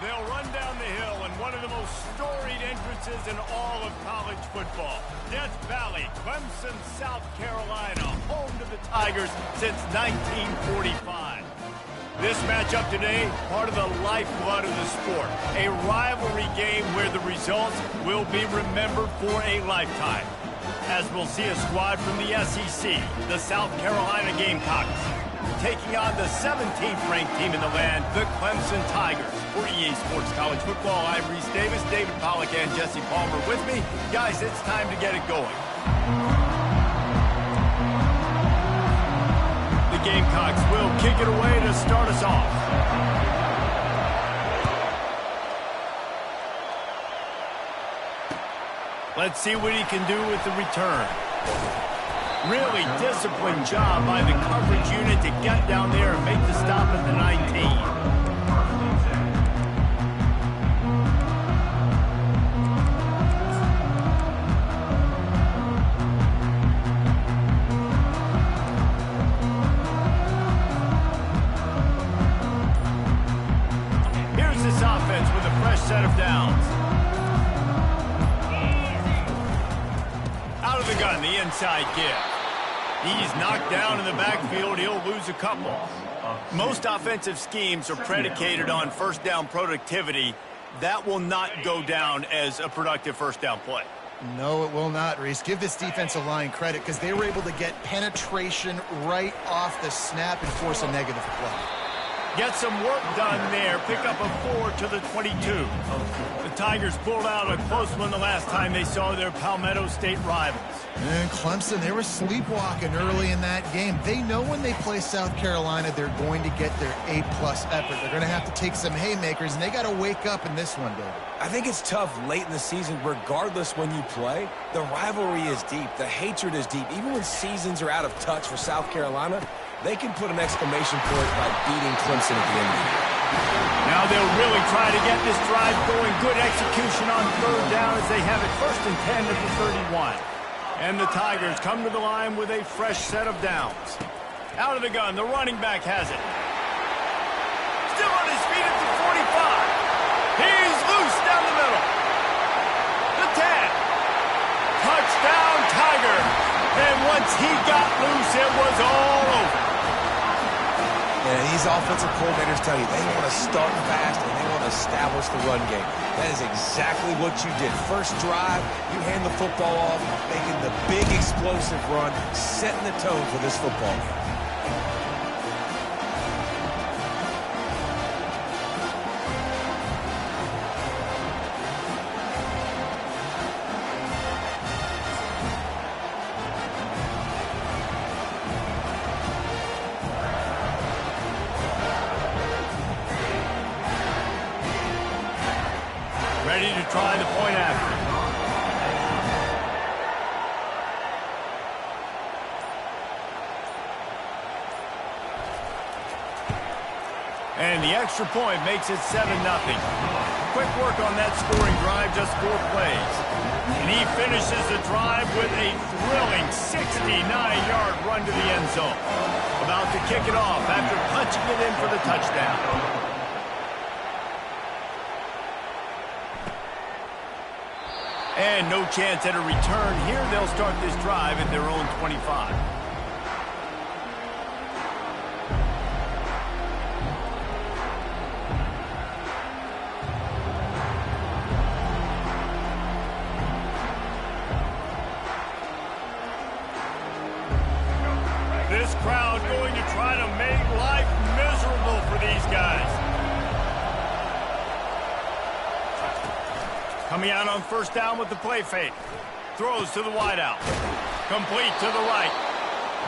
They'll run down the hill in one of the most storied entrances in all of college football. Death Valley, Clemson, South Carolina, home to the Tigers since 1945. This matchup today, part of the lifeblood of the sport. A rivalry game where the results will be remembered for a lifetime. As we'll see a squad from the SEC, the South Carolina Gamecocks, taking on the 17th ranked team in the land, the Clemson Tigers. For EA Sports College Football, I'm Reese Davis, David Pollack, and Jesse Palmer with me. Guys, it's time to get it going. The Gamecocks will kick it away to start us off. Let's see what he can do with the return. Really disciplined job by the coverage unit to get down there and make the stop at the 19. Here's this offense with a fresh set of downs. Out of the gun, the inside give. He's knocked down in the backfield. He'll lose a couple. Most offensive schemes are predicated on first down productivity. That will not go down as a productive first down play. No, it will not, Reese. Give this defensive line credit because they were able to get penetration right off the snap and force a negative play. Get some work done there. Pick up a 4 to the 22. The Tigers pulled out a close one the last time they saw their Palmetto State rivals. And Clemson, they were sleepwalking early in that game. They know when they play South Carolina, they're going to get their A-plus effort. They're going to have to take some haymakers, and they got to wake up in this one, David. I think it's tough late in the season, regardless when you play. The rivalry is deep. The hatred is deep. Even when seasons are out of touch for South Carolina, they can put an exclamation point by beating Clemson at the end of the year. Now they'll really try to get this drive going. Good execution on third down as they have it 1st and 10 at the 31. And the Tigers come to the line with a fresh set of downs. Out of the gun, the running back has it. Still on his feet at the 45. He's loose down the middle. The 10. Touchdown, Tiger. And once he got loose, it was all over. And And these offensive coordinators tell you they want to start fast and they want to establish the run game. That is exactly what you did. First drive, you hand the football off, making the big explosive run, setting the tone for this football game. Ready to try the point after. And the extra point makes it 7-0. Quick work on that scoring drive, just 4 plays. And he finishes the drive with a thrilling 69-yard run to the end zone. About to kick it off after punching it in for the touchdown. And no chance at a return here. They'll start this drive at their own 25. This crowd going to try to make life miserable for these guys. Coming out on first down with the play fake. Throws to the wideout. Complete to the right.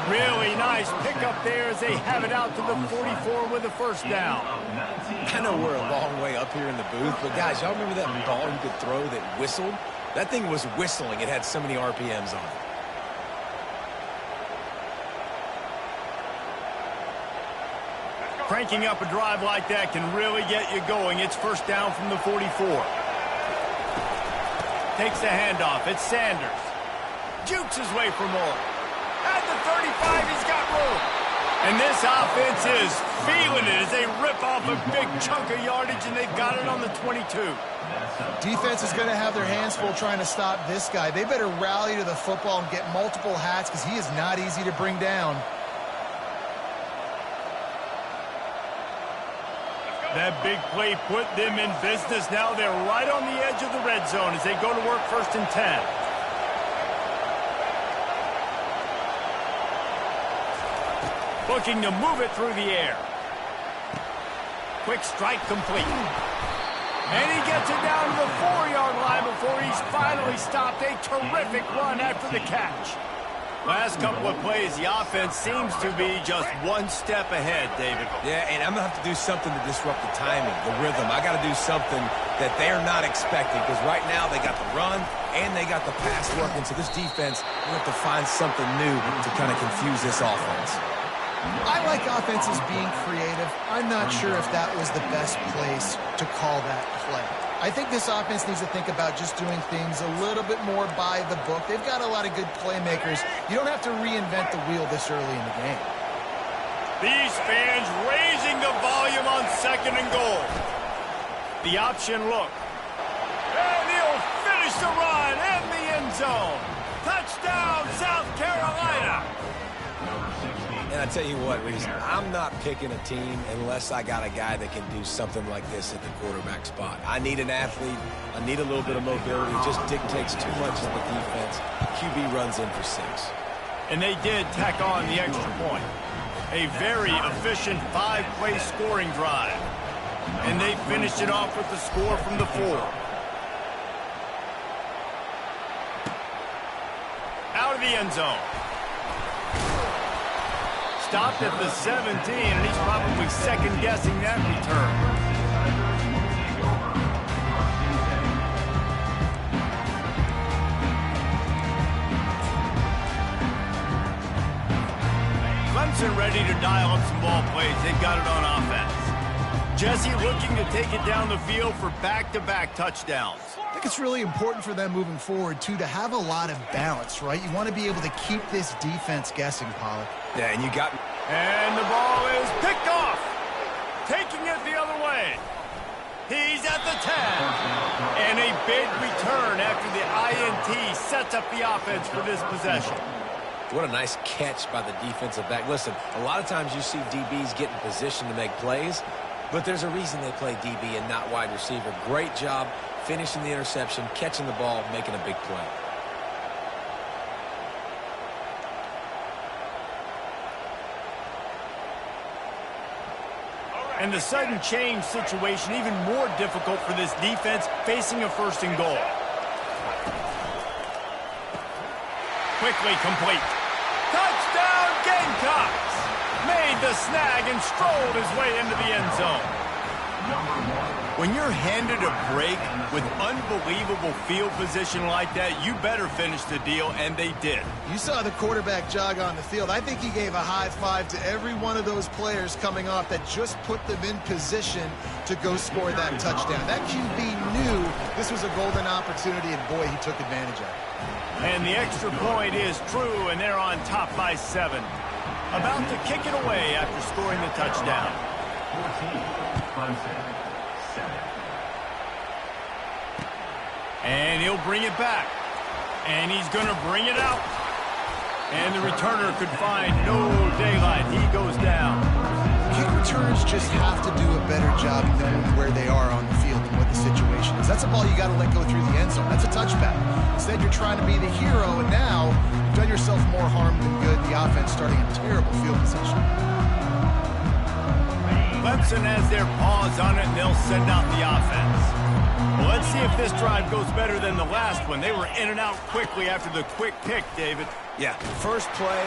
Really nice pickup there as they have it out to the 44 with a first down. I know we're a long way up here in the booth, but guys, y'all remember that ball you could throw that whistled? That thing was whistling. It had so many RPMs on it. Cranking up a drive like that can really get you going. It's first down from the 44. Takes the handoff. It's Sanders. Jukes his way for more. At the 35, he's got room. And this offense is feeling it as they rip off a big chunk of yardage, and they've got it on the 22. Defense is going to have their hands full trying to stop this guy. They better rally to the football and get multiple hats because he is not easy to bring down. That big play put them in business. Now they're right on the edge of the red zone as they go to work first and 10. Looking to move it through the air. Quick strike complete. And he gets it down to the 4-yard line before he's finally stopped. A terrific run after the catch. Last couple of plays, the offense seems to be just one step ahead, David. Yeah, and I'm going to have to do something to disrupt the timing, the rhythm. I got to do something that they're not expecting because right now they got the run and they got the pass working. So this defense will have to find something new to kind of confuse this offense. I like offenses being creative. I'm not sure if that was the best place to call that play. I think this offense needs to think about just doing things a little bit more by the book. They've got a lot of good playmakers. You don't have to reinvent the wheel this early in the game. These fans raising the volume on second and goal. The option look. And he'll finish the run in the end zone. Touchdown, South Carolina. And I tell you what, Reese, I'm not picking a team unless I got a guy that can do something like this at the quarterback spot. I need an athlete. I need a little bit of mobility. It just dictates too much of the defense. QB runs in for 6. And they did tack on the extra point. A very efficient 5-play scoring drive. And they finished it off with the score from the 4. Out of the end zone. Stopped at the 17, and he's probably second-guessing that return. Clemson ready to dial up some ball plays. They've got it on offense. Jesse looking to take it down the field for back-to-back touchdowns. I think it's really important for them moving forward, too, to have a lot of balance, right? You want to be able to keep this defense guessing, Pollard. Yeah, and you got... And the ball is picked off. Taking it the other way. He's at the 10. And a big return after the INT sets up the offense for this possession. What a nice catch by the defensive back. Listen, a lot of times you see DBs get in position to make plays, but there's a reason they play DB and not wide receiver. Great job finishing the interception, catching the ball, making a big play. And the sudden change situation even more difficult for this defense facing a first and goal. Quickly complete. Touchdown Gamecocks! Made the snag and strolled his way into the end zone. When you're handed a break with unbelievable field position like that, you better finish the deal, and they did. You saw the quarterback jog on the field. I think he gave a high five to every one of those players coming off that just put them in position to go score that touchdown. That QB knew this was a golden opportunity, and boy, he took advantage of it. And the extra point is true, and they're on top by 7. About to kick it away after scoring the touchdown. 14, and he'll bring it back. And he's going to bring it out. And the returner could find no daylight. He goes down. Kick returners just have to do a better job knowing where they are on the field and what the situation is. That's a ball you got to let go through the end zone. That's a touchback. Instead, you're trying to be the hero, and now you've done yourself more harm than good. The offense starting in terrible field position. Clemson has their paws on it, and they'll send out the offense. Well, let's see if this drive goes better than the last one. They were in and out quickly after the quick pick, David. Yeah, first play,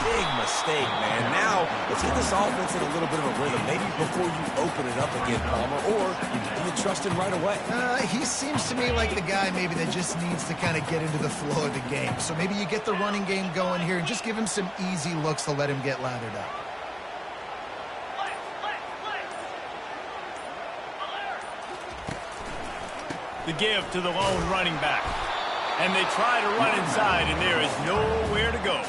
big mistake, man. Now, let's get this offense in a little bit of a rhythm. Maybe before you open it up again, Palmer, or do you trust him right away? He seems to me like the guy maybe that just needs to kind of get into the flow of the game. So maybe you get the running game going here and just give him some easy looks to let him get lathered up. The give to the lone running back. And they try to run inside, and there is nowhere to go.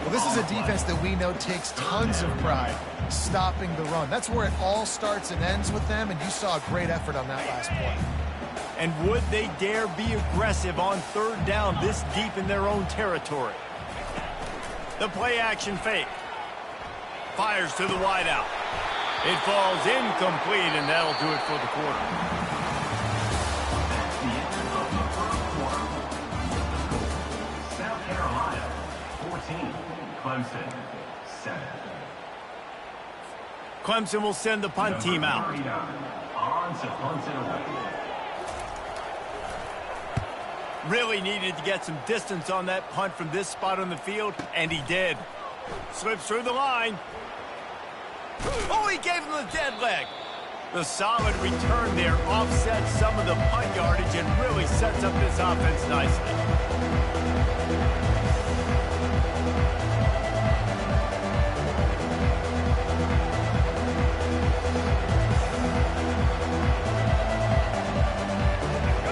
Well, this is a defense that we know takes tons of pride stopping the run. That's where it all starts and ends with them, and you saw a great effort on that last play. And would they dare be aggressive on third down this deep in their own territory? The play-action fake. Fires to the wideout. It falls incomplete, and that'll do it for the quarter. Clemson, 7. Clemson will send the punt team out. On to punt it away. Really needed to get some distance on that punt from this spot on the field, and he did. Slips through the line. Oh, he gave him the dead leg. The solid return there offsets some of the punt yardage and really sets up this offense nicely.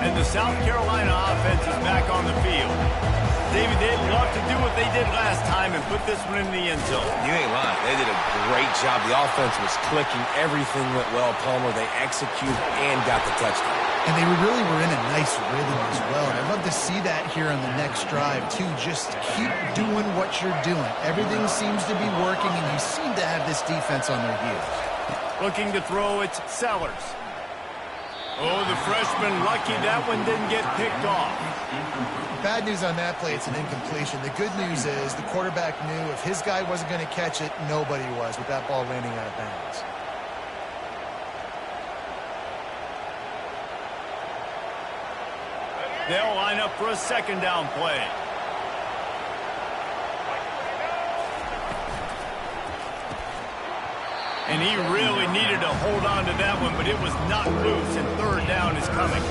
And the South Carolina offense is back on the field. David, they'd love to do what they did last time and put this one in the end zone. You ain't lying. They did a great job. The offense was clicking. Everything went well, Palmer. They executed and got the touchdown. And they really were in a nice rhythm as well. And I'd love to see that here on the next drive, too. Just keep doing what you're doing. Everything seems to be working, and you seem to have this defense on their heels. Looking to throw, it's Sellers. Oh, the freshman lucky that one didn't get picked off. Bad news on that play, it's an incompletion. The good news is the quarterback knew if his guy wasn't going to catch it, nobody was with that ball landing out of bounds. They'll line up for a second down play. And he really needed to hold on to that one, but it was not loose, and third down is coming.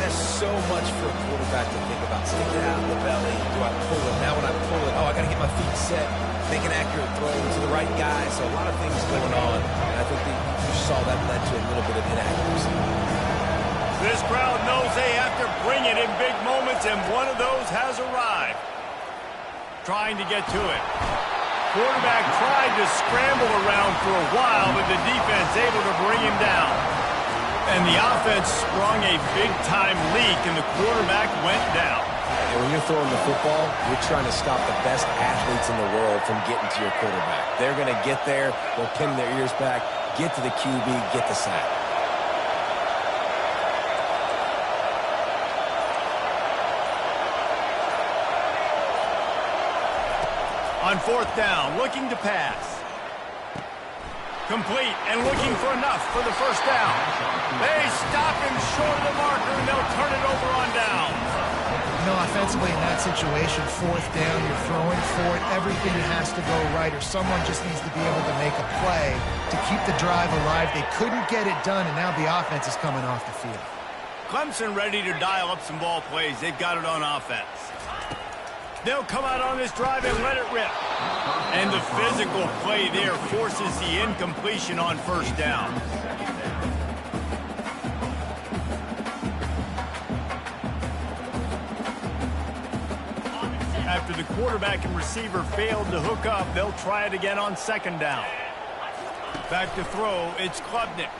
There's so much for a quarterback to think about. Stick it out in the belly. Do I pull it? Now when I pull it, oh, I got to get my feet set. Make an accurate throw to the right guy. So a lot of things going on. And I think you saw that led to a little bit of inaccuracy. This crowd knows they have to bring it in big moments, and one of those has arrived. Trying to get to it. Quarterback tried to scramble around for a while, but the defense able to bring him down. And the offense sprung a big-time leak, and the quarterback went down. And when you're throwing the football, you're trying to stop the best athletes in the world from getting to your quarterback. They're going to get there, they'll pin their ears back, get to the QB, get the sack. On 4th down, looking to pass. Complete and looking for enough for the first down. They stop him short of the marker, and they'll turn it over on down. You know, offensively in that situation, 4th down, you're throwing for it. Everything has to go right, or someone just needs to be able to make a play to keep the drive alive. They couldn't get it done, and now the offense is coming off the field. Clemson ready to dial up some ball plays. They've got it on offense. They'll come out on this drive and let it rip. And the physical play there forces the incompletion on 1st down. After the quarterback and receiver failed to hook up, they'll try it again on 2nd down. Back to throw, it's Klubnik.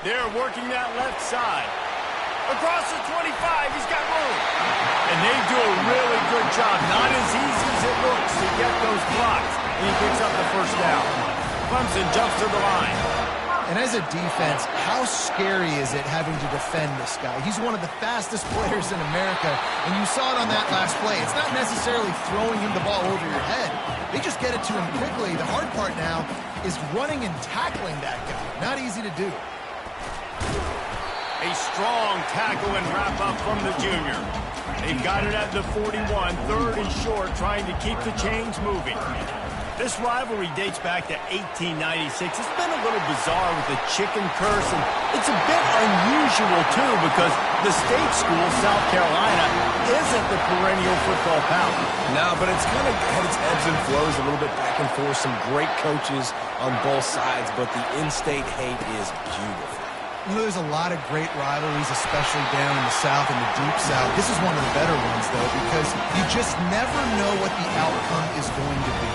They're working that left side. Across the 25, he's got room. And they do a really good job. Not as easy as it looks to get those blocks. And he picks up the 1st down. Clemson jumps to the line. And as a defense, how scary is it having to defend this guy? He's one of the fastest players in America, and you saw it on that last play. It's not necessarily throwing him the ball over your head. They just get it to him quickly. The hard part now is running and tackling that guy. Not easy to do. A strong tackle and wrap up from the junior. They've got it at the 41, 3rd and short, trying to keep the chains moving. This rivalry dates back to 1896. It's been a little bizarre with the chicken curse, and it's a bit unusual, too, because the state school, South Carolina, isn't the perennial football power. No, but it's kind of had its ebbs and flows, a little bit back and forth, some great coaches on both sides, but the in-state hate is beautiful. You know, there's a lot of great rivalries, especially down in the South and the Deep South. This is one of the better ones, though, because you just never know what the outcome is going to be.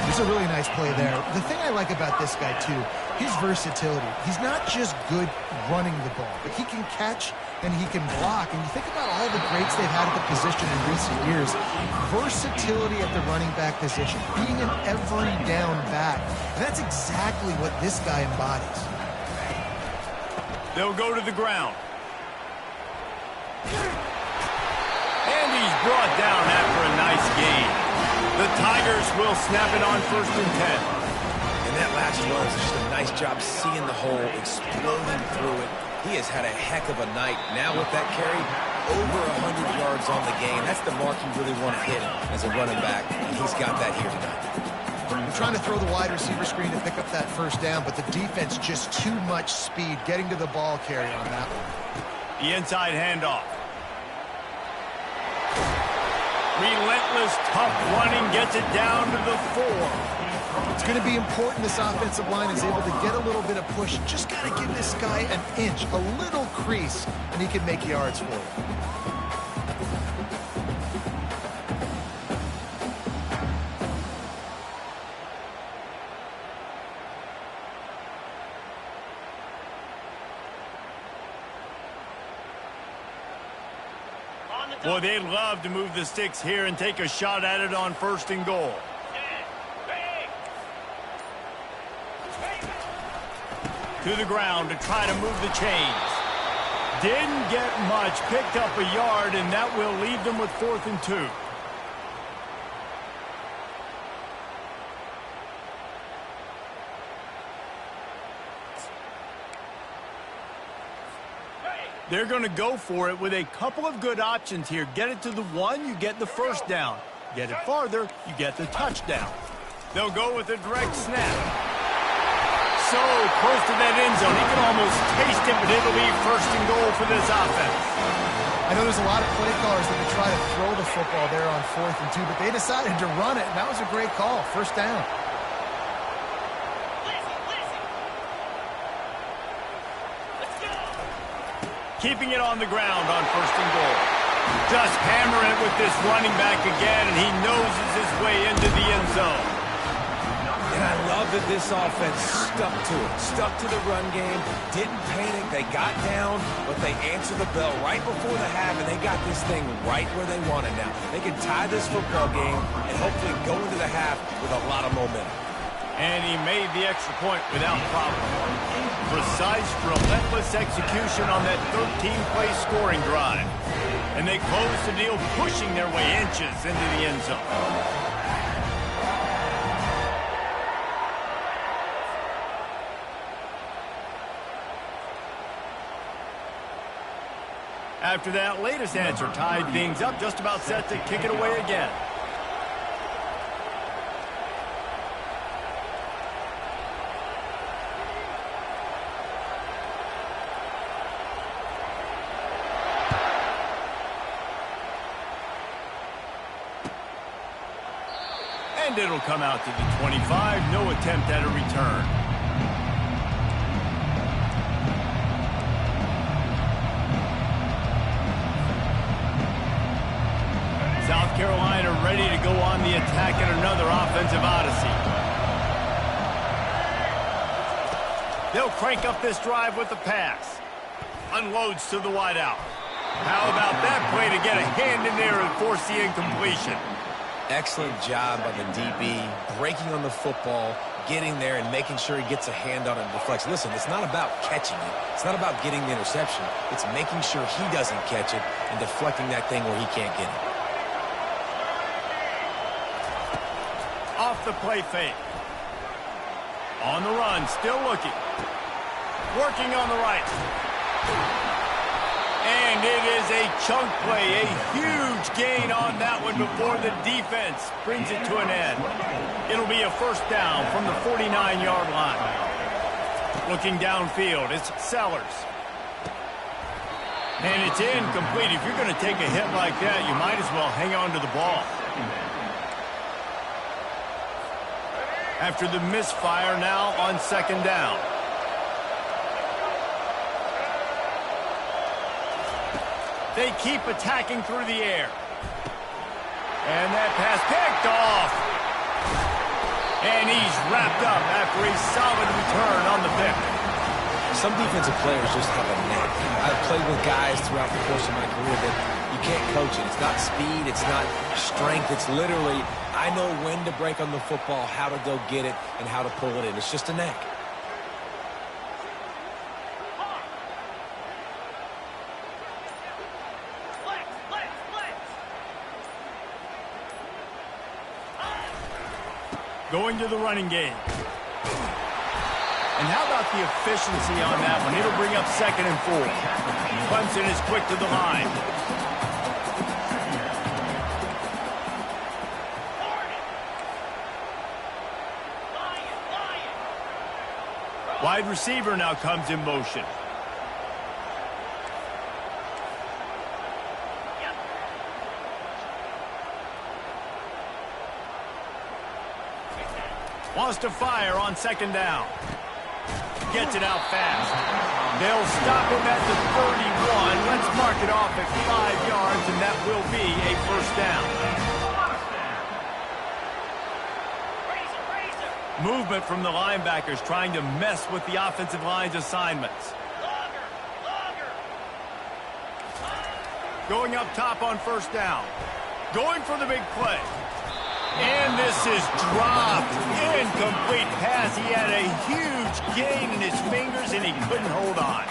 There's a really nice play there. The thing I like about this guy, too, his versatility. He's not just good running the ball, but he can catch and he can block. And you think about all the greats they've had at the position in recent years. Versatility at the running back position, being an every down back. And that's exactly what this guy embodies. They'll go to the ground. And he's brought down after a nice gain. The Tigers will snap it on 1st and 10. And that last run is just a nice job seeing the hole, exploding through it. He has had a heck of a night. Now with that carry, over 100 yards on the game. That's the mark you really want to hit as a running back, and he's got that here tonight. They're trying to throw the wide receiver screen to pick up that 1st down, but the defense just too much speed getting to the ball carry on that one. The inside handoff. Relentless, tough running gets it down to the 4. It's going to be important this offensive line is able to get a little bit of push. Just got to give this guy an inch, a little crease, and he can make yards for it. Boy, they'd love to move the sticks here and take a shot at it on 1st and goal. To the ground to try to move the chains. Didn't get much, picked up a yard, and that will leave them with 4th and 2. They're going to go for it with a couple of good options here. Get it to the 1, you get the 1st down. Get it farther, you get the touchdown. They'll go with a direct snap. So close to that end zone. He can almost taste it, but it'll be 1st and goal for this offense. I know there's a lot of play callers that would try to throw the football there on 4th and 2, but they decided to run it, and that was a great call. 1st down. Keeping it on the ground on 1st and goal. Just hammer it with this running back again, and he noses his way into the end zone. And And I love that this offense stuck to it, stuck to the run game, didn't panic. They got down, but they answered the bell right before the half, and they got this thing right where they want it now. They can tie this football game and hopefully go into the half with a lot of momentum. And he made the extra point without problem. Precise, relentless execution on that 13-play scoring drive. And they close the deal, pushing their way inches into the end zone. After that latest answer tied things up, just about set to kick it away again. And it'll come out to the 25. No attempt at a return. South Carolina ready to go on the attack in another offensive odyssey. They'll crank up this drive with the pass. Unloads to the wideout. How about that play to get a hand in there and force the incompletion? Excellent job by the DB, breaking on the football, getting there and making sure he gets a hand on it and deflects. Listen, it's not about catching it. It's not about getting the interception. It's making sure he doesn't catch it and deflecting that thing where he can't get it. Off the play fake. On the run, still looking. Working on the right. And it is a chunk play, a huge gain on that one before the defense brings it to an end. It'll be a first down from the 49-yard line. Looking downfield, it's Sellers. And it's incomplete. If you're going to take a hit like that, you might as well hang on to the ball. After the misfire, now on second down. They keep attacking through the air. And that pass picked off. And he's wrapped up after a solid return on the pick. Some defensive players just have a knack. I've played with guys throughout the course of my career that you can't coach it. It's not speed, it's not strength. It's literally, I know when to break on the football, how to go get it, and how to pull it in. It's just a knack. Going to the running game. And how about the efficiency on that one? It'll bring up 2nd and 4. Clemson is quick to the line. Wide receiver now comes in motion. Wants to fire on second down. Gets it out fast. They'll stop him at the 31. Let's mark it off at 5 yards, and that will be a first down. Movement from the linebackers trying to mess with the offensive line's assignments. Going up top on first down. Going for the big play. And this is dropped. Incomplete pass. He had a huge gain in his fingers, and he couldn't hold on.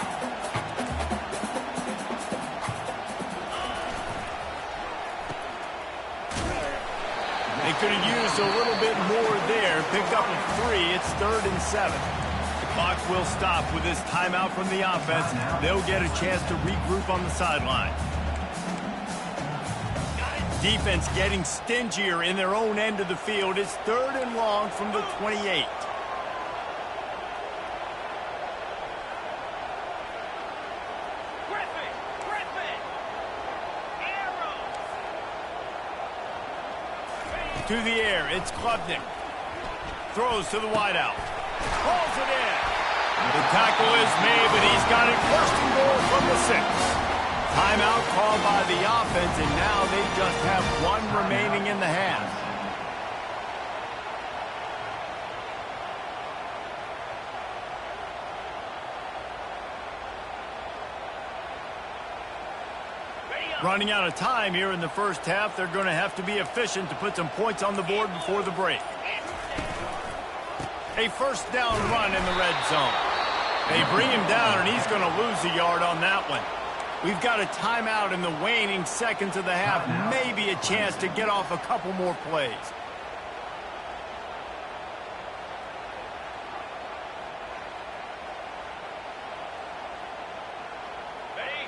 They could have used a little bit more there. Picked up a 3. It's 3rd and 7. The clock will stop with this timeout from the offense. They'll get a chance to regroup on the sideline. Defense getting stingier in their own end of the field. It's 3rd and long from the 28. To the air, it's Klubnik. Throws to the wideout. Pulls it in. The tackle is made, but he's got it 1st and goal from the 6. Timeout called by the offense, and now they just have 1 remaining in the half. Running out of time here in the first half. They're going to have to be efficient to put some points on the board before the break. A first down run in the red zone. They bring him down, and he's going to lose a yard on that one. We've got a timeout in the waning seconds of the half. Maybe a chance to get off a couple more plays.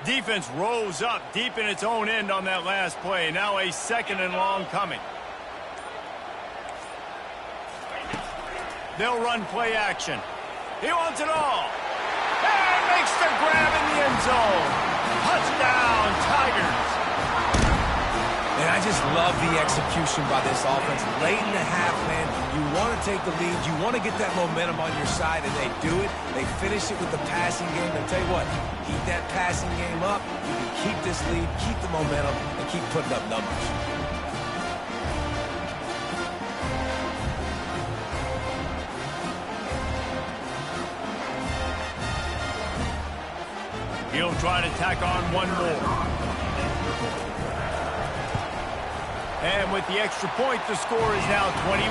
Defense rose up deep in its own end on that last play. Now a second and long coming. They'll run play action. He wants it all. And makes the grab in the end zone. Touchdown, Tigers. And I just love the execution by this offense. Late in the half, man, you want to take the lead. You want to get that momentum on your side, and they do it. They finish it with the passing game. And tell you what, keep that passing game up. You can keep this lead, keep the momentum, and keep putting up numbers. He'll try to tack on one more. And with the extra point, the score is now 21-14.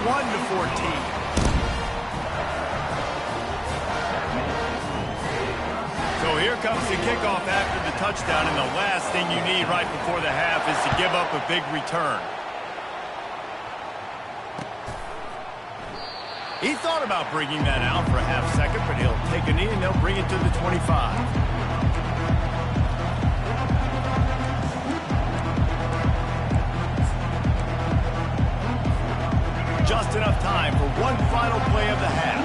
So here comes the kickoff after the touchdown, and the last thing you need right before the half is to give up a big return. He thought about bringing that out for a half second, but he'll take a knee and they'll bring it to the 25. Just enough time for one final play of the half.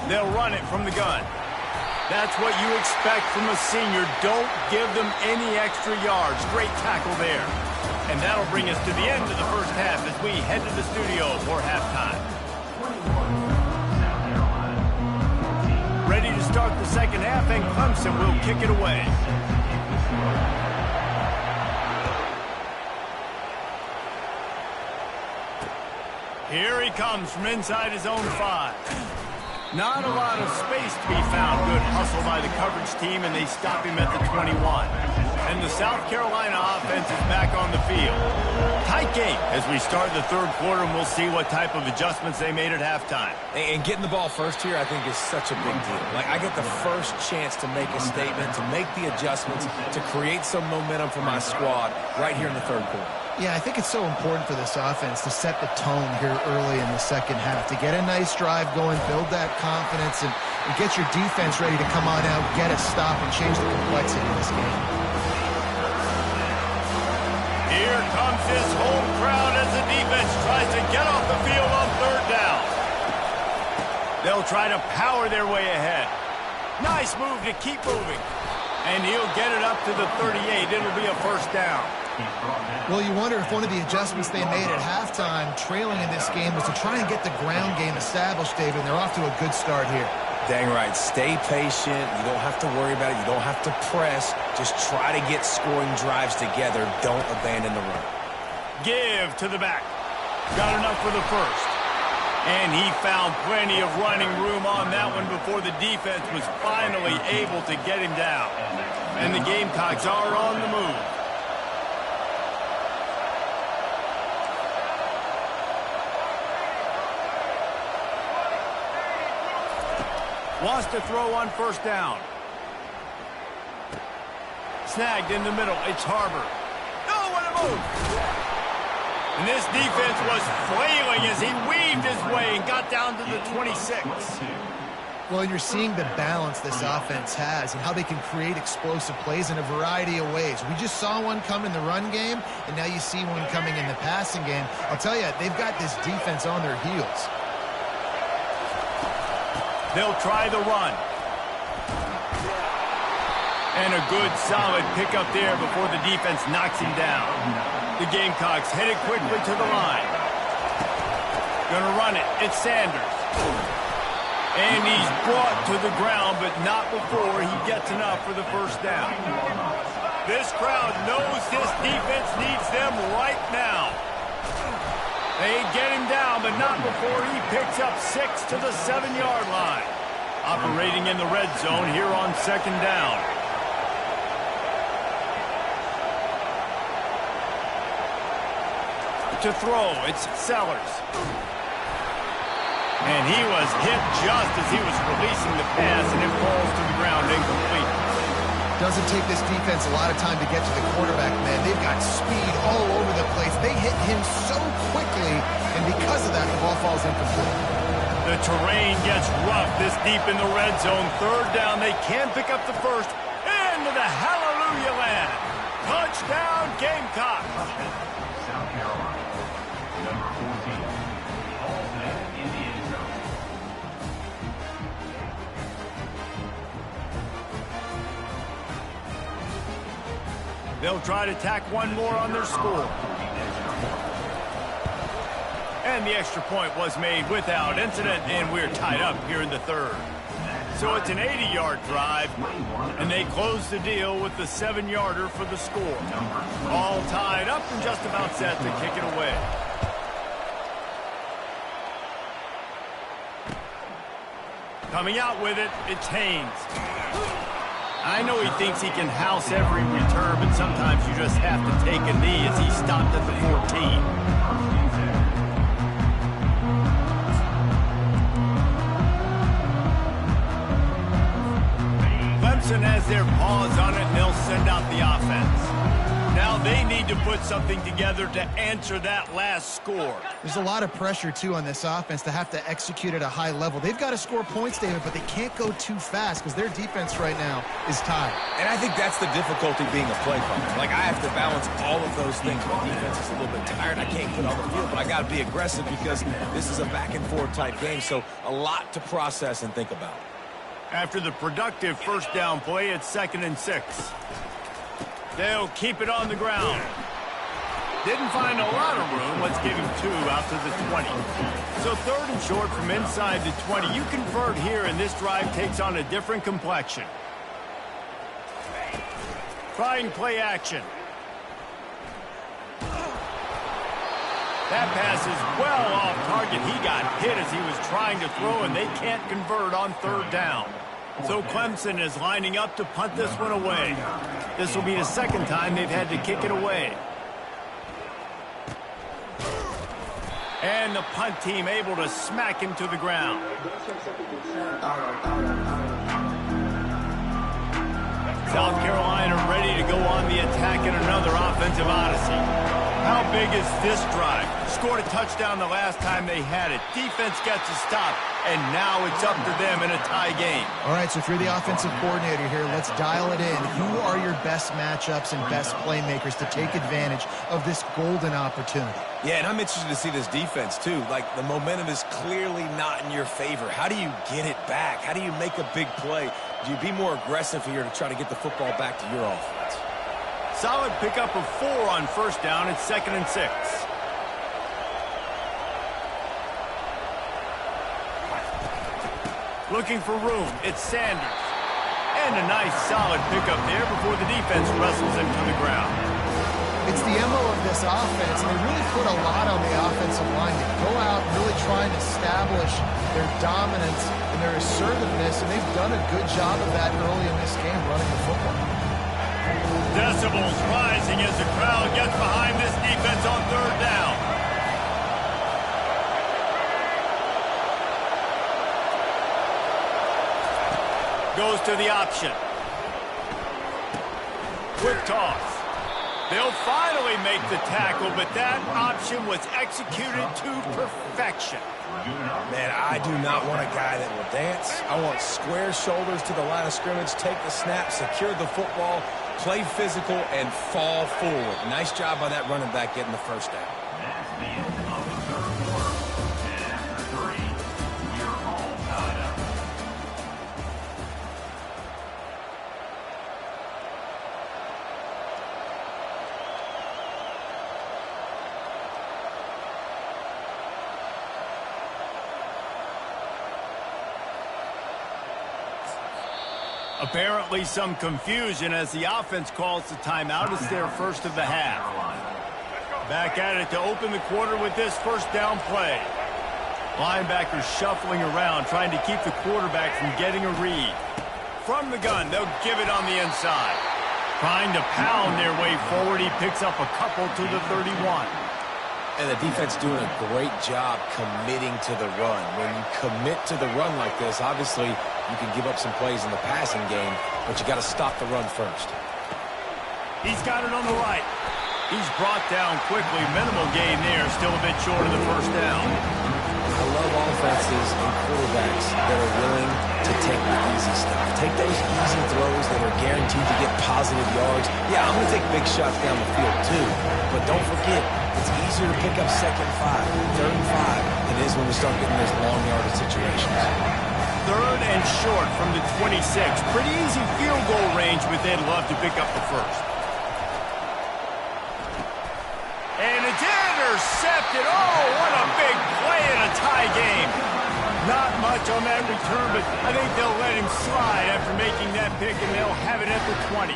They'll run it from the gun. That's what you expect from a senior. Don't give them any extra yards. Great tackle there. And that'll bring us to the end of the first half as we head to the studio for halftime. Ready to start the second half, and Clemson will kick it away. Here he comes from inside his own 5. Not a lot of space to be found. Good hustle by the coverage team, and they stop him at the 21. And the South Carolina offense is back on the field. Tight game as we start the third quarter, and we'll see what type of adjustments they made at halftime. And getting the ball first here, I think, is such a big deal. Like, I get the first chance to make a statement, to make the adjustments, to create some momentum for my squad right here in the third quarter. Yeah, I think it's so important for this offense to set the tone here early in the second half, to get a nice drive going, build that confidence, and get your defense ready to come on out, get a stop, and change the complexity of this game. Here comes his home crowd as the defense tries to get off the field on third down. They'll try to power their way ahead. Nice move to keep moving. And he'll get it up to the 38. It'll be a first down. Well, you wonder if one of the adjustments they made at halftime, trailing in this game, was to try and get the ground game established, David, and they're off to a good start here. Dang right. Stay patient. You don't have to worry about it. You don't have to press. Just try to get scoring drives together. Don't abandon the run. Give to the back. Got enough for the first. And he found plenty of running room on that one before the defense was finally able to get him down. And the Gamecocks are on the move. Wants to throw on first down. Snagged in the middle. It's Harbor. Oh, what a move! And this defense was flailing as he weaved his way and got down to the 26. Well, you're seeing the balance this offense has and how they can create explosive plays in a variety of ways. We just saw one come in the run game, and now you see one coming in the passing game. I'll tell you, they've got this defense on their heels. They'll try the run. And a good, solid pickup there before the defense knocks him down. The Gamecocks headed quickly to the line. Gonna run it. It's Sanders. And he's brought to the ground, but not before he gets enough for the first down. This crowd knows this defense needs them right now. They get him down, but not before he picks up 6 to the 7-yard line. Operating in the red zone here on second down. To throw, it's Sellers. And he was hit just as he was releasing the pass, and it falls to the ground incomplete. Doesn't take this defense a lot of time to get to the quarterback, man. They've got speed all over the place. They hit him so quickly, and because of that, the ball falls incomplete. The terrain gets rough this deep in the red zone. Third down, they can pick up the first. Into the hallelujah land. Touchdown, Gamecocks. South Carolina. Number 14. Ball's net in the end zone. They'll try to tack one more on their score. And the extra point was made without incident, and we're tied up here in the third. So it's an 80-yard drive, and they close the deal with the 7-yarder for the score. All tied up and just about set to kick it away. Coming out with it, it's Haynes. I know he thinks he can house every return, but sometimes you just have to take a knee as he stopped at the 14. Clemson has their paws on it, and they'll send out the offense. Now they need to put something together to answer that last score. There's a lot of pressure, too, on this offense to have to execute at a high level. They've got to score points, David, but they can't go too fast because their defense right now is tired. And I think that's the difficulty being a play caller. Like, I have to balance all of those things. My defense is a little bit tired. I can't put on the field, but I got to be aggressive because this is a back-and-forth type game, so a lot to process and think about. After the productive first down play, it's 2nd and 6. They'll keep it on the ground. Didn't find a lot of room. Let's give him 2 out to the 20. So 3rd and short from inside the 20. You convert here, and this drive takes on a different complexion. Trying play action. That pass is well off target. He got hit as he was trying to throw, and they can't convert on 3rd down. So Clemson is lining up to punt this one away. This will be the 2nd time they've had to kick it away. And the punt team able to smack him to the ground. South Carolina ready to go on the attack in another offensive odyssey. How big is this drive? Scored a touchdown the last time they had it. Defense gets a stop, and now it's up to them in a tie game. All right, so if you're the offensive coordinator here, let's dial it in. Who are your best matchups and best playmakers to take advantage of this golden opportunity? Yeah, and I'm interested to see this defense, too. Like, the momentum is clearly not in your favor. How do you get it back? How do you make a big play? Do you be more aggressive here to try to get the football back to your offense? Solid pickup of 4 on first down. It's 2nd and 6. Looking for room. It's Sanders. And a nice solid pickup there before the defense wrestles him to the ground. It's the MO of this offense, and they really put a lot on the offensive line to go out and really try and establish their dominance and their assertiveness, and they've done a good job of that early in this game running the football. Decibels rising as the crowd gets behind this defense on 3rd down. Goes to the option. Quick toss. They'll finally make the tackle, but that option was executed to perfection. Man, I do not want a guy that will dance. I want square shoulders to the line of scrimmage, take the snap, secure the football, play physical, and fall forward. Nice job by that running back getting the first down. That's the end of the 3rd quarter. And after 3, we're all tied up. Apparently some confusion as the offense calls the timeout. It's their first of the half. Back at it to open the quarter with this first down play. Linebackers shuffling around, trying to keep the quarterback from getting a read. From the gun, they'll give it on the inside. Trying to pound their way forward, he picks up a couple to the 31. And the defense doing a great job committing to the run. When you commit to the run like this, obviously you can give up some plays in the passing game, but you got to stop the run first. He's got it on the right. He's brought down quickly. Minimal gain there, still a bit short of the first down. I love offenses and quarterbacks that are willing to take the easy stuff. Take those easy throws that are guaranteed to get positive yards. Yeah, I'm going to take big shots down the field too, but don't forget, it's easier to pick up 2nd and 5, 3rd and 5 than it is when we start getting those long yardage situations. 3rd and short from the 26. Pretty easy field goal range, but they'd love to pick up the first. And it's intercepted. Oh, what a big play in a tie game. Not much on that return, but I think they'll let him slide after making that pick, and they'll have it at the 20.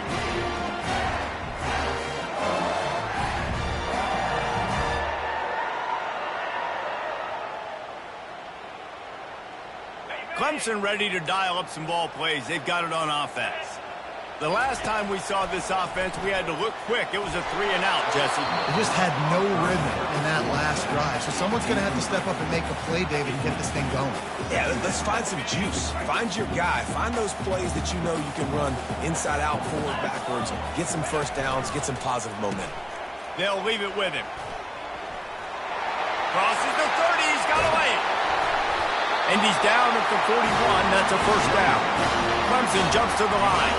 Clemson ready to dial up some ball plays. They've got it on offense. The last time we saw this offense, we had to look quick. It was a 3-and-out, Jesse. They just had no rhythm in that last drive. So someone's going to have to step up and make a play, David, and get this thing going. Yeah, let's find some juice. Find your guy. Find those plays that you know you can run inside out, forward, backwards. Get some first downs. Get some positive momentum. They'll leave it with him. Crosses the 30. He's got away. And he's down at the 41. That's a first down. Clemson jumps to the line.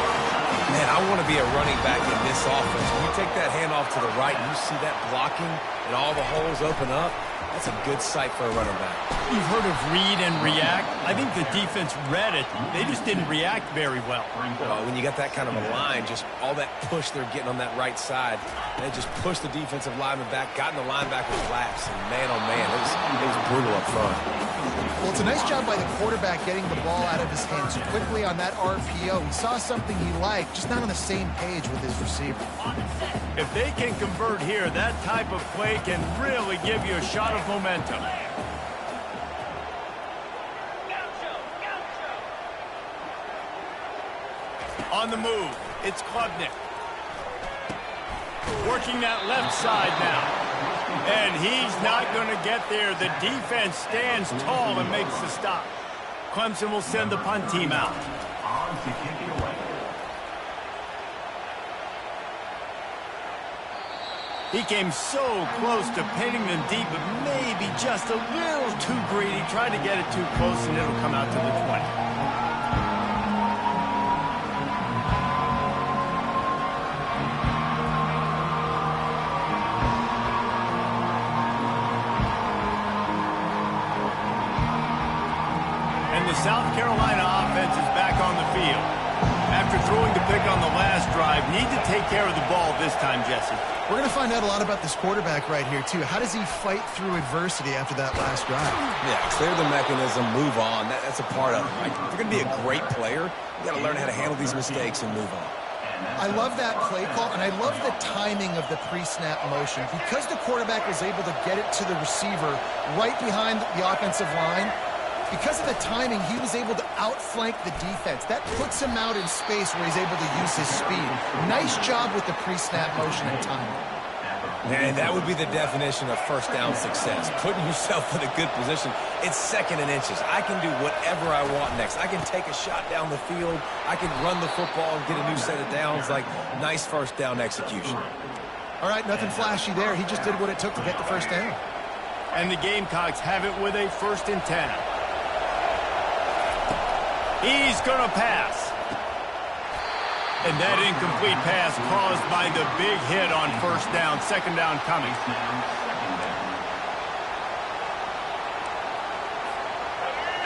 Man, I want to be a running back in this offense. When you take that handoff to the right and you see that blocking and all the holes open up, that's a good sight for a running back. You've heard of read and react. I think the defense read it. They just didn't react very well. When you got that kind of a line, just all that push they're getting on that right side, they just pushed the defensive lineman back, got in the linebacker's laps, and man, oh man, it was brutal up front. Well, it's a nice job by the quarterback getting the ball out of his hands quickly on that RPO. He saw something he liked, just not on the same page with his receiver. If they can convert here, that type of play can really give you a shot of momentum. On the move, it's Klubnik. Working that left side now. And he's not going to get there. The defense stands tall and makes the stop. Clemson will send the punt team out. On to kick it away. He came so close to pinning them deep, but maybe just a little too greedy. Tried to get it too close, and it'll come out to the 20. South Carolina offense is back on the field. After throwing the pick on the last drive, need to take care of the ball this time, Jesse. We're going to find out a lot about this quarterback right here, too. How does he fight through adversity after that last drive? Yeah, clear the mechanism, move on. That's a part of it, right? If you're going to be a great player, you got to learn how to handle these mistakes and move on. I love that play call, and I love the timing of the pre-snap motion. Because the quarterback was able to get it to the receiver right behind the offensive line, because of the timing, he was able to outflank the defense. That puts him out in space where he's able to use his speed. Nice job with the pre-snap motion and timing. And that would be the definition of first down success. Putting yourself in a good position. It's 2nd and inches. I can do whatever I want next. I can take a shot down the field. I can run the football and get a new set of downs. Like, nice first down execution. All right, nothing flashy there. He just did what it took to get the first down. And the Gamecocks have it with a 1st and 10. He's going to pass. And that incomplete pass caused by the big hit on first down. 2nd down coming.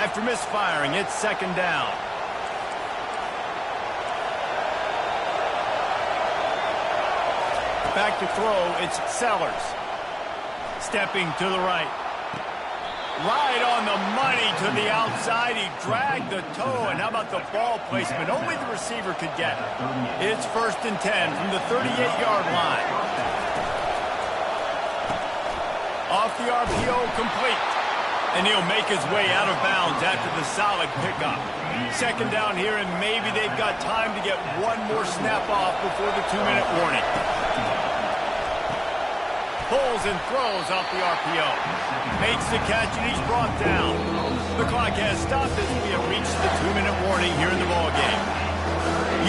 After misfiring, it's 2nd down. Back to throw, it's Sellers. Stepping to the right. Right on the money to the outside. He dragged the toe. And how about the ball placement? Only the receiver could get it. It's 1st and 10 from the 38-yard line. Off the RPO, complete. And he'll make his way out of bounds after the solid pickup. Second down here, and maybe they've got time to get one more snap off before the 2-minute warning. Pulls and throws off the RPO. Makes the catch, and he's brought down. The clock has stopped as we have reached the 2-minute warning here in the ballgame.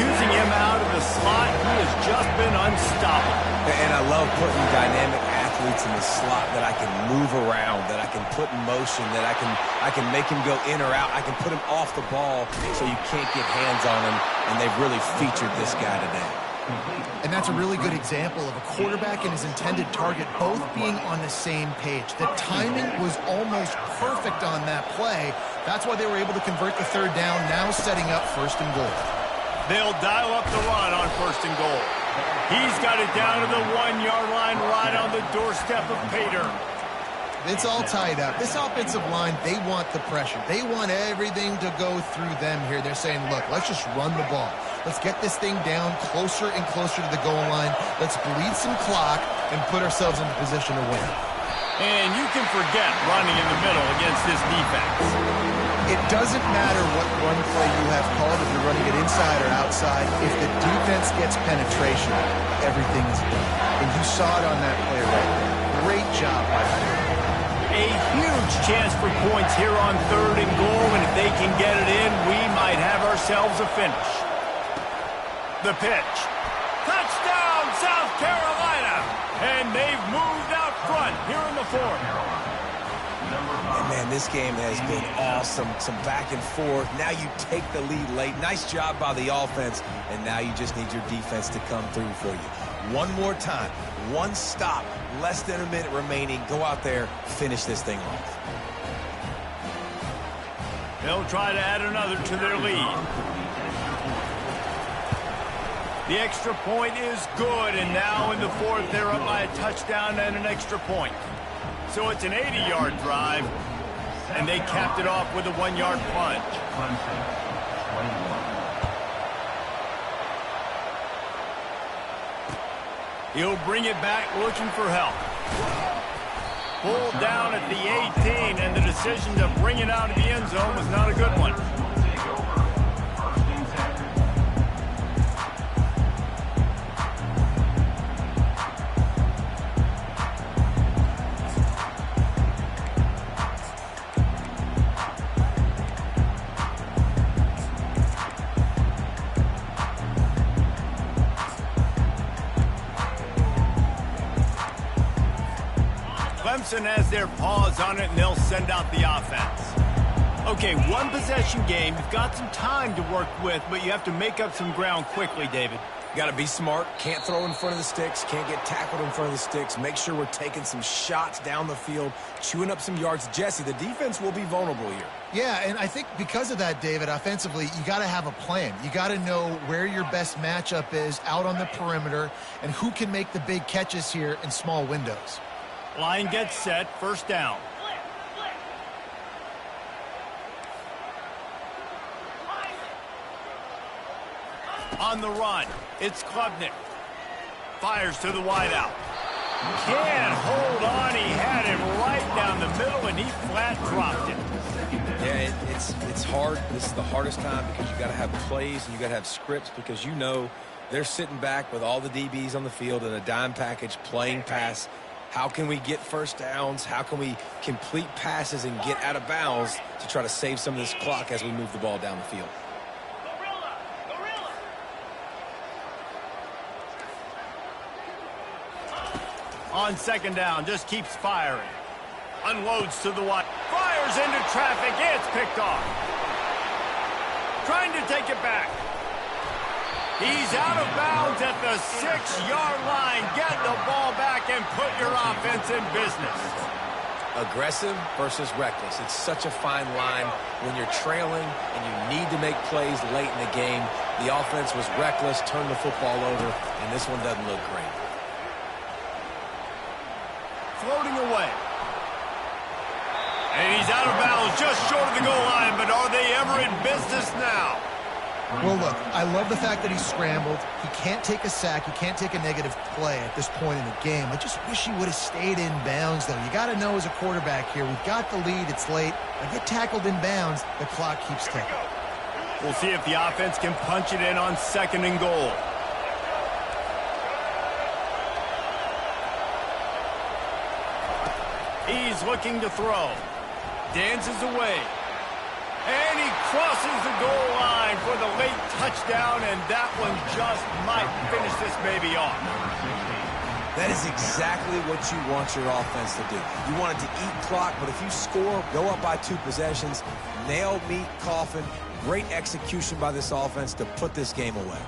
Using him out of the slot, he has just been unstoppable. And I love putting dynamic athletes in the slot that I can move around, that I can put in motion, that I can make him go in or out. I can put him off the ball so you can't get hands on him, and they've really featured this guy today. And that's a really good example of a quarterback and his intended target both being on the same page. The timing was almost perfect on that play. That's why they were able to convert the third down, now setting up 1st and goal. They'll dial up the run on 1st and goal. He's got it down to the 1-yard line right on the doorstep of Pater. It's all tied up. This offensive line, they want the pressure. They want everything to go through them here. They're saying, look, let's just run the ball. Let's get this thing down closer and closer to the goal line. Let's bleed some clock and put ourselves in a position to win. And you can forget running in the middle against this defense. It doesn't matter what run play you have called, if you're running it inside or outside. If the defense gets penetration, everything is done. And you saw it on that play right there. Great job by them. A huge chance for points here on 3rd and goal, and if they can get it in, we might have ourselves a finish. The pitch. Touchdown, South Carolina! And they've moved out front here in the 4th. And man, this game has been awesome. Some back and forth. Now you take the lead late. Nice job by the offense. And now you just need your defense to come through for you. One more time. One stop. Less than a minute remaining. Go out there. Finish this thing off. They'll try to add another to their lead. The extra point is good. And now in the 4th, they're up by a touchdown and an extra point. So it's an 80-yard drive, and they capped it off with a 1-yard plunge. He'll bring it back looking for help. Pulled down at the 18, and the decision to bring it out of the end zone was not a good one. Clemson has their paws on it, and they'll send out the offense. Okay, 1-possession game. You've got some time to work with, but you have to make up some ground quickly, David. Got to be smart. Can't throw in front of the sticks. Can't get tackled in front of the sticks. Make sure we're taking some shots down the field, chewing up some yards. Jesse, the defense will be vulnerable here. Yeah, and I think because of that, David, offensively, you got to have a plan. You got to know where your best matchup is out on the perimeter and who can make the big catches here in small windows. Line gets set, 1st down. On the run, it's Klubnik. Fires to the wideout. Can't hold on, he had it right down the middle, and he flat dropped it. Yeah, it's hard. This is the hardest time because you got to have plays and you got to have scripts because you know they're sitting back with all the DBs on the field in a dime package playing pass. How can we get 1st downs? How can we complete passes and get out of bounds to try to save some of this clock as we move the ball down the field? On 2nd down, just keeps firing. Unloads to the wide. Fires into traffic. It's picked off. Trying to take it back. He's out of bounds at the 6-yard line. Get the ball back and put your offense in business. Aggressive versus reckless. It's such a fine line when you're trailing and you need to make plays late in the game. The offense was reckless, turned the football over, and this one doesn't look great. Floating away. And he's out of bounds just short of the goal line, but are they ever in business now? Well, look, I love the fact that he scrambled. He can't take a sack. He can't take a negative play at this point in the game. I just wish he would have stayed in bounds, though. You got to know as a quarterback here, we've got the lead. It's late. I get tackled in bounds. The clock keeps ticking. We'll see if the offense can punch it in on 2nd and goal. He's looking to throw. Dances away. And he crosses the goal line for the late touchdown, and that one just might finish this baby off. That is exactly what you want your offense to do. You want it to eat clock, but if you score, go up by 2 possessions, nail, meet, coffin. Great execution by this offense to put this game away.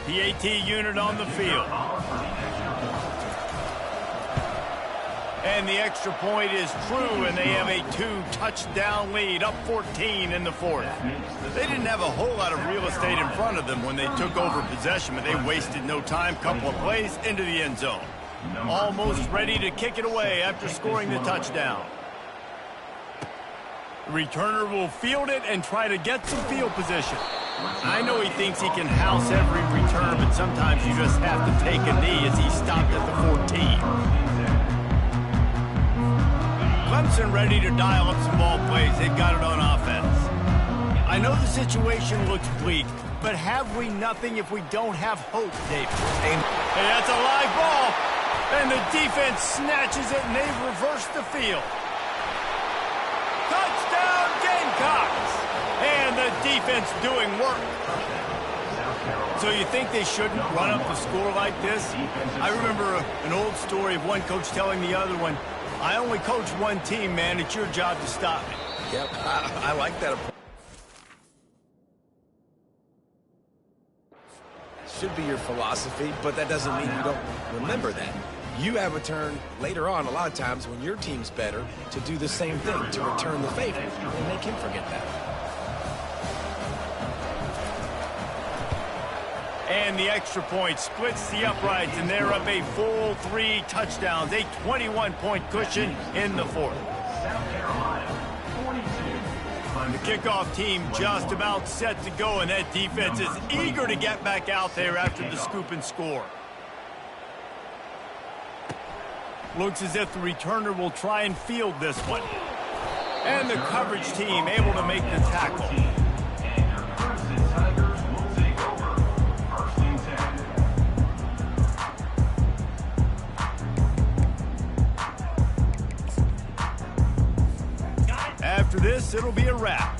PAT unit on the field. And the extra point is true, and they have a 2-touchdown lead, up 14 in the 4th. They didn't have a whole lot of real estate in front of them when they took over possession, but they wasted no time. Couple of plays into the end zone. Almost ready to kick it away after scoring the touchdown. The returner will field it and try to get some field position. I know he thinks he can house every return, but sometimes you just have to take a knee as he stopped at the 14. Clemson ready to dial up some ball plays. They've got it on offense. I know the situation looks bleak, but have we nothing if we don't have hope, David? Hey, that's a live ball. And the defense snatches it, and they've reversed the field. Touchdown, Gamecocks! And the defense doing work. So you think they shouldn't run up the score like this? I remember an old story of one coach telling the other one, I only coach one team, man. It's your job to stop me. Yep, I like that approach. Should be your philosophy, but that doesn't mean you don't remember that. You have a turn later on, a lot of times, when your team's better, to do the same thing, to return the favor, and make him forget that. And the extra point splits the uprights, and they're up a full 3 touchdowns, a 21-point cushion in the 4th. The kickoff team just about set to go, and that defense is eager to get back out there after the scoop and score. Looks as if the returner will try and field this one. And the coverage team able to make the tackle. After this, it'll be a wrap.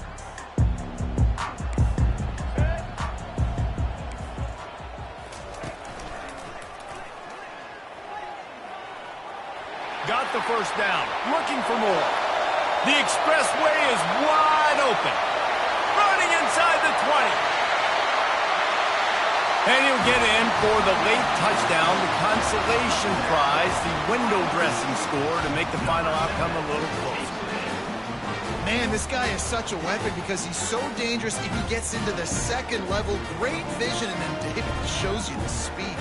Got the first down, looking for more. The expressway is wide open. Running inside the 20. And he'll get in for the late touchdown, the consolation prize, the window dressing score to make the final outcome a little closer. Man, this guy is such a weapon because he's so dangerous if he gets into the second level. Great vision, and then David shows you the speed.